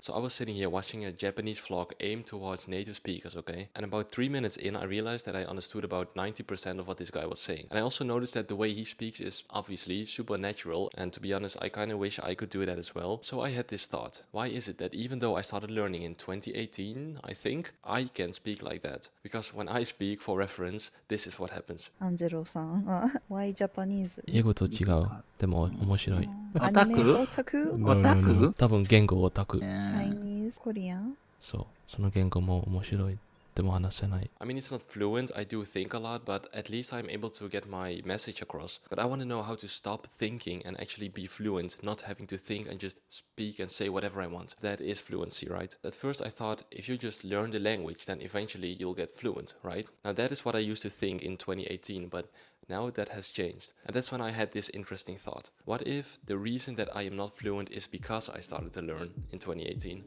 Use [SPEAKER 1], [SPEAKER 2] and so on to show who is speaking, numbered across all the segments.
[SPEAKER 1] So I was sitting here watching a Japanese vlog aimed towards native speakers, okay? And about 3 minutes in, I realized that I understood about 90% of what this guy was saying. And I also noticed that the way he speaks is obviously super natural, and to be honest, I kind of wish I could do that as well. So I had this thought: why is it that even though I started learning in 2018, I think, I can speak like that? Because when I speak, for reference, this is what happens.
[SPEAKER 2] アンジェロさんは Why Japanese?
[SPEAKER 1] 英語と違う。でも面白い。
[SPEAKER 2] アニメオタク
[SPEAKER 1] No, no, no. 多分言語オタク。
[SPEAKER 2] Chinese? Korean?
[SPEAKER 1] そう。その言語も面白い。でも話せない。I mean, it's not fluent, I do think a lot, but at least I'm able to get my message across. But I want to know how to stop thinking and actually be fluent, not having to think and just speak and say whatever I want. That is fluency, right? At first I thought if you just learn the language, then eventually you'll get fluent, right? Now that is what I used to think in 2018, but now that has changed. And that's when I had this interesting thought. What if the reason that I am not fluent is because I started to learn in 2018?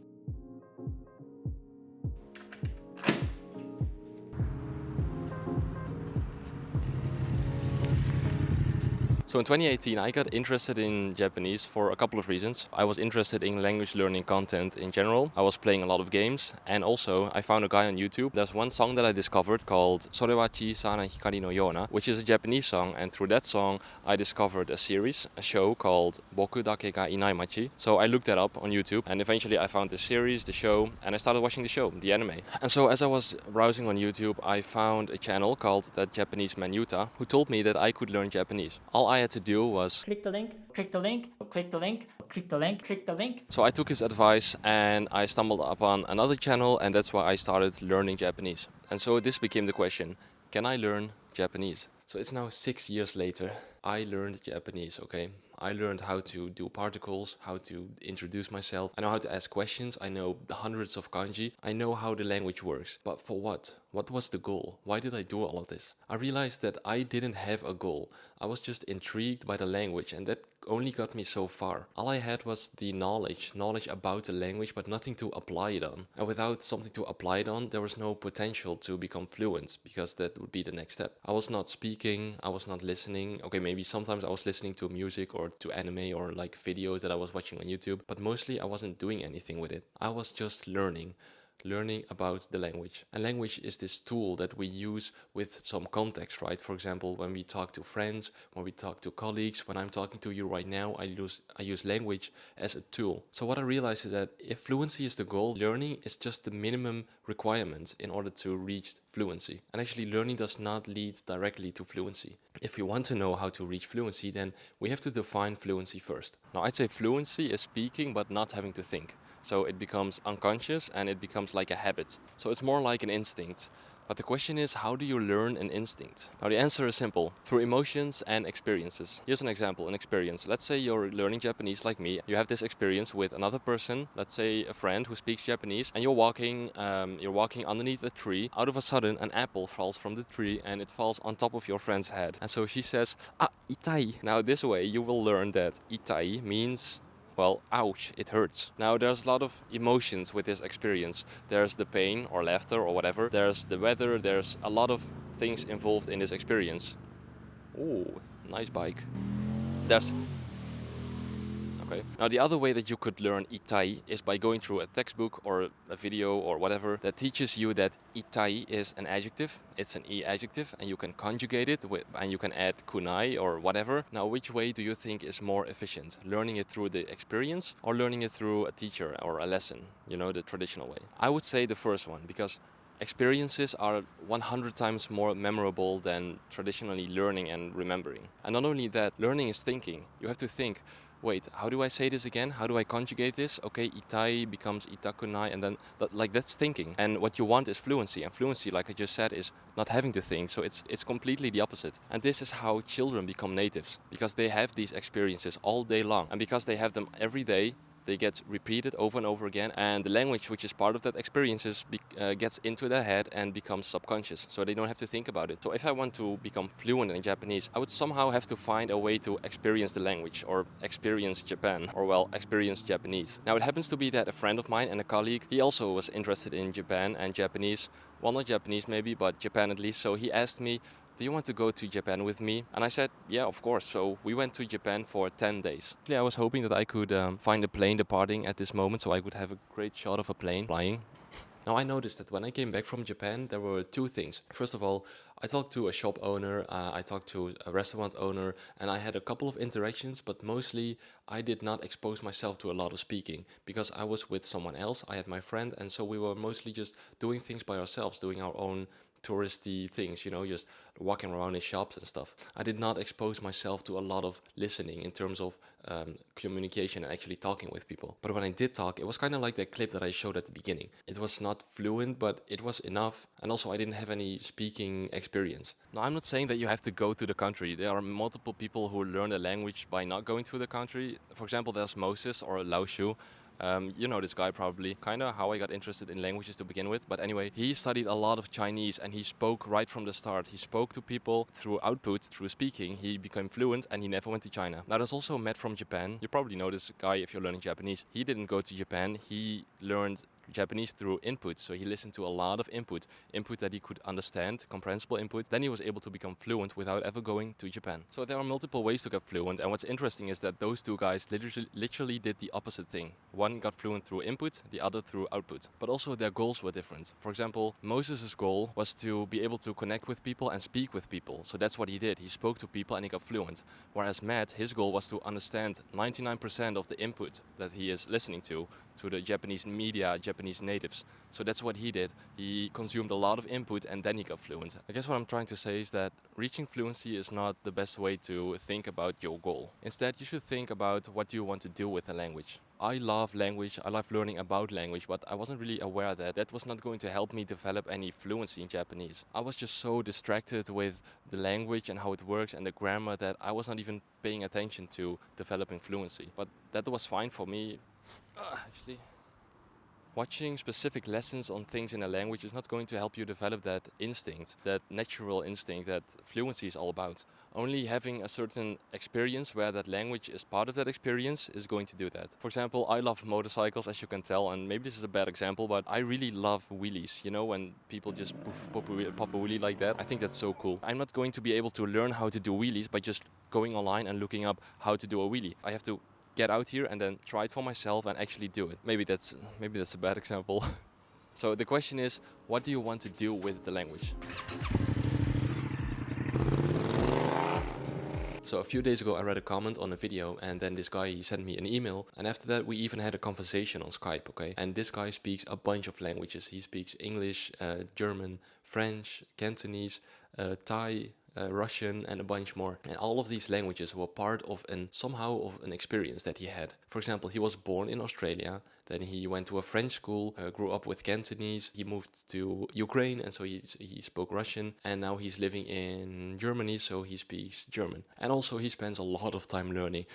[SPEAKER 1] So in 2018, I got interested in Japanese for a couple of reasons. I was interested in language learning content in general. I was playing a lot of games, and also I found a guy on YouTube. There's one song that I discovered called それは小さな光のような, which is a Japanese song, and through that song I discovered a series, a show called 僕だけがいない街. So I looked that up on YouTube, and eventually I found the series, the show, and I started watching the show, the anime. And so as I was browsing on YouTube, I found a channel called That Japanese Man Yuta, who told me that I could learn Japanese. All I had to do was
[SPEAKER 3] click the link, click the link, click the link, click the link, click the link.
[SPEAKER 1] So I took his advice and I stumbled upon another channel, and that's why I started learning Japanese. And so this became the question: can I learn Japanese? So it's now 6 years later. I learned Japanese, okay? I learned how to do particles, how to introduce myself. I know how to ask questions. I know the hundreds of kanji. I know how the language works. But for what? What was the goal? Why did I do all of this? I realized that I didn't have a goal. I was just intrigued by the language, and that only got me so far. All I had was the knowledge about the language, but nothing to apply it on. And without something to apply it on, there was no potential to become fluent, because that would be the next step. I was not speaking, I was not listening. Okay, maybe sometimes I was listening to music or to anime or like videos that I was watching on YouTube, but mostly I wasn't doing anything with it. I was just learning about the language. And language is this tool that we use with some context, right? For example, when we talk to friends, when we talk to colleagues, when I'm talking to you right now, I use language as a tool. So what I realized is that if fluency is the goal, learning is just the minimum requirement in order to reach fluency. And actually, learning does not lead directly to fluency. If we want to know how to reach fluency, then we have to define fluency first. Now, I'd say fluency is speaking but not having to think. So it becomes unconscious and it becomes like a habit. So it's more like an instinct. But the question is, how do you learn an instinct? Now the answer is simple: through emotions and experiences. Here's an example, an experience. Let's say you're learning Japanese like me. You have this experience with another person, let's say a friend who speaks Japanese, and you're walking underneath a tree. Out of a sudden, an apple falls from the tree and it falls on top of your friend's head. And so she says, "Ah, itai." Now this way you will learn that itai means, well, ouch, it hurts. Now, there's a lot of emotions with this experience. There's the pain or laughter or whatever. There's the weather. There's a lot of things involved in this experience. Ooh, nice bike. Okay. Now, the other way that you could learn itai is by going through a textbook or a video or whatever that teaches you that itai is an adjective. It's an e adjective, and you can conjugate it and you can add kunai or whatever. Now, which way do you think is more efficient? Learning it through the experience or learning it through a teacher or a lesson? You know, the traditional way. I would say the first one, because experiences are 100 times more memorable than traditionally learning and remembering. And not only that, learning is thinking. You have to think, wait, how do I say this again? How do I conjugate this? Okay, itai becomes itakunai, and then that's thinking. And what you want is fluency. And fluency, like I just said, is not having to think. So it's completely the opposite. And this is how children become natives, because they have these experiences all day long. And because they have them every day, they get repeated over and over again, and the language, which is part of that experiences, gets into their head and becomes subconscious, so they don't have to think about it. So if I want to become fluent in Japanese, I would somehow have to find a way to experience the language, or experience Japan, or well, experience Japanese. Now it happens to be that a friend of mine and a colleague, he also was interested in Japan and Japanese. Well, not Japanese maybe, but Japan at least. So he asked me, do you want to go to Japan with me? And I said, yeah, of course. So we went to Japan for 10 days. Actually, I was hoping that I could find a plane departing at this moment so I could have a great shot of a plane flying. Now, I noticed that when I came back from Japan, there were two things. First of all, I talked to a shop owner, I talked to a restaurant owner, and I had a couple of interactions, but mostly I did not expose myself to a lot of speaking because I was with someone else. I had my friend, and so we were mostly just doing things by ourselves, doing our own touristy things, just walking around in shops and stuff. I did not expose myself to a lot of listening in terms of communication and actually talking with people. But when I did talk, it was kind of like that clip that I showed at the beginning. It was not fluent, but it was enough. And also, I didn't have any speaking experience. Now, I'm not saying that you have to go to the country. There are multiple people who learn a language by not going to the country. For example, there's Moses or Lao Shu. You know this guy probably, kind of how I got interested in languages to begin with. But anyway, he studied a lot of Chinese and he spoke right from the start. He spoke to people through output, through speaking. He became fluent and he never went to China. Now, there's also Matt from Japan. You probably know this guy if you're learning Japanese. He didn't go to Japan. He learned Japanese through input. So he listened to a lot of input that he could understand, comprehensible input. Then he was able to become fluent without ever going to Japan. So there are multiple ways to get fluent. And what's interesting is that those two guys literally did the opposite thing. One got fluent through input, the other through output. But also their goals were different. For example, Moses' goal was to be able to connect with people and speak with people. So that's what he did. He spoke to people and he got fluent. Whereas Matt, his goal was to understand 99% of the input that he is listening to the Japanese media, Japanese natives. So that's what he did. He consumed a lot of input and then he got fluent. I guess what I'm trying to say is that reaching fluency is not the best way to think about your goal. Instead, you should think about what you want to do with a language. I love language, I love learning about language, but I wasn't really aware that that was not going to help me develop any fluency in Japanese. I was just so distracted with the language and how it works and the grammar that I was not even paying attention to developing fluency. But that was fine for me. Actually, watching specific lessons on things in a language is not going to help you develop that instinct, that natural instinct that fluency is all about. Only having a certain experience where that language is part of that experience is going to do that. For example, I love motorcycles, as you can tell, and maybe this is a bad example, but I really love wheelies. You know, when people just pop a wheelie like that. I think that's so cool. I'm not going to be able to learn how to do wheelies by just going online and looking up how to do a wheelie. I have to get out here and then try it for myself and actually do it. Maybe that's a bad example. So the question is, what do you want to do with the language? So a few days ago I read a comment on a video and then this guy, he sent me an email, and after that we even had a conversation on Skype, okay? And this guy speaks a bunch of languages. He speaks English, German, French, Cantonese, Thai, Russian and a bunch more. And all of these languages were part of somehow of an experience that he had. For example, he was born in Australia, then he went to a French school, grew up with Cantonese, he moved to Ukraine and so he spoke Russian, and now he's living in Germany, so he speaks German. And also he spends a lot of time learning,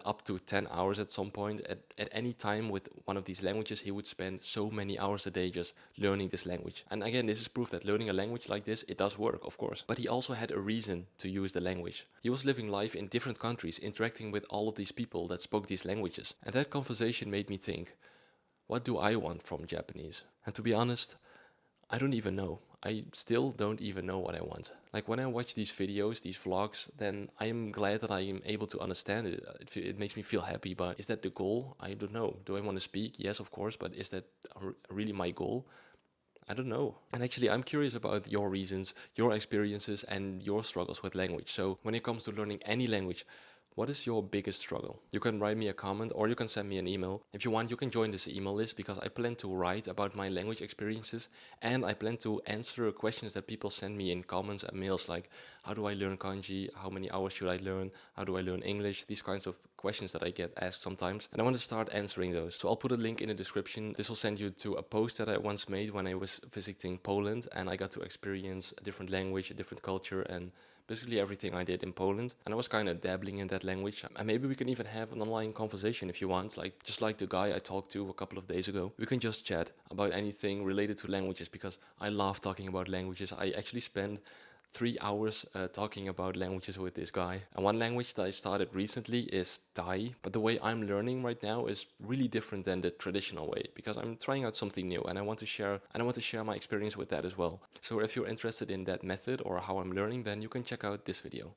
[SPEAKER 1] up to 10 hours at some point. At any time with one of these languages, he would spend so many hours a day just learning this language. And again, this is proof that learning a language like this, it does work, of course. But he also had a reason to use the language. He was living life in different countries, interacting with all of these people that spoke these languages. And that conversation made me think, what do I want from Japanese? And to be honest, I don't even know. I still don't even know what I want. Like when I watch these videos, these vlogs, then I'm glad that I am able to understand it. It makes me feel happy, but is that the goal? I don't know. Do I want to speak? Yes, of course, but is that really my goal? I don't know. And actually, I'm curious about your reasons, your experiences, and your struggles with language. So when it comes to learning any language, what is your biggest struggle? You can write me a comment or you can send me an email. If you want, you can join this email list because I plan to write about my language experiences and I plan to answer questions that people send me in comments and mails like, how do I learn kanji? How many hours should I learn? How do I learn English? These kinds of questions that I get asked sometimes. And I want to start answering those. So I'll put a link in the description. This will send you to a post that I once made when I was visiting Poland and I got to experience a different language, a different culture, and basically everything I did in Poland, and I was kind of dabbling in that language. And maybe we can even have an online conversation if you want, just like the guy I talked to a couple of days ago. We can just chat about anything related to languages because I love talking about languages. I actually spend 3 hours talking about languages with this guy. And one language that I started recently is Thai, but the way I'm learning right now is really different than the traditional way because I'm trying out something new and I want to share my experience with that as well. So if you're interested in that method or how I'm learning, then you can check out this video.